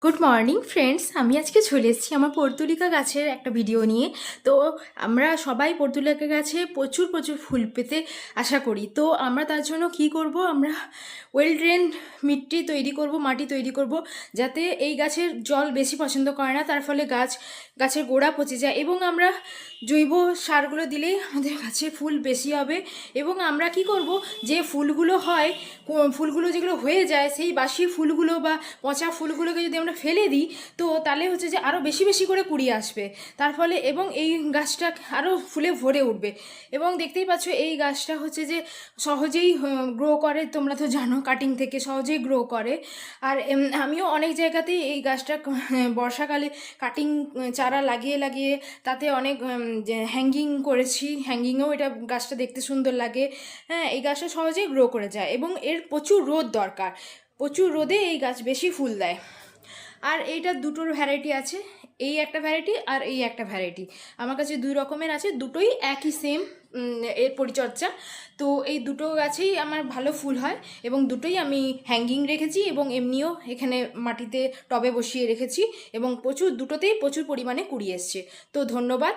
Good morning friends, আমি আজকে চলে এসেছি আমার পর্তুলিকা গাছের একটা ভিডিও নিয়ে। তো আমরা সবাই পর্তুলিকা গাছে প্রচুর প্রচুর ফুল পেতে আশা করি। তো আমরা তার জন্য কি করব, আমরা ওয়েল ড্রেন মাটি তৈরি করব, যাতে এই গাছের জল বেশি পছন্দ করে না, তার ফলে গাছের গোড়া পচে যায়। এবং আমরা জৈব সারগুলো দিলেই আমাদের গাছে ফুল বেশি হবে। এবং আমরা কি করব, যে ফুলগুলো হয়, ফুলগুলো যেগুলো হয়ে যায়, সেই বাসি ফুলগুলো বা পচা ফুলগুলোকে যদি আমরা ফেলে দিই, তো তাহলে হচ্ছে যে আরও বেশি বেশি করে কুড়ি আসবে তার ফলে, এবং এই গাছটা আরও ফুলে ভরে উঠবে। এবং দেখতেই পাচ্ছ এই গাছটা হচ্ছে যে সহজেই গ্রো করে, তোমরা তো জানো কাটিং থেকে সহজেই গ্রো করে। আর আমিও অনেক জায়গাতেই এই গাছটা বর্ষাকালে কাটিং চারা লাগিয়ে লাগিয়ে তাতে অনেক হ্যাঙ্গিং করেছি, হ্যাঙ্গিংয়েও এটা গাছটা দেখতে সুন্দর লাগে। হ্যাঁ, এই গাছটা সহজেই গ্রো করে যায় এবং এর প্রচুর রোদ দরকার, প্রচুর রোদে এই গাছ বেশি ফুল দেয়। আর এইটা দুটোর ভ্যারাইটি আছে, এই একটা ভ্যারাইটি আর এই একটা ভ্যারাইটি। আমার কাছে দুই রকমের আছে, দুটোই একই সেম এর পরিচর্যা। তো এই দুটো গাছেই আমার ভালো ফুল হয় এবং দুটোই আমি হ্যাঙ্গিং রেখেছি এবং এমনিও এখানে মাটিতে টবে বসিয়ে রেখেছি এবং দুটোতেই প্রচুর পরিমাণে কুড়ি এসছে। তো ধন্যবাদ।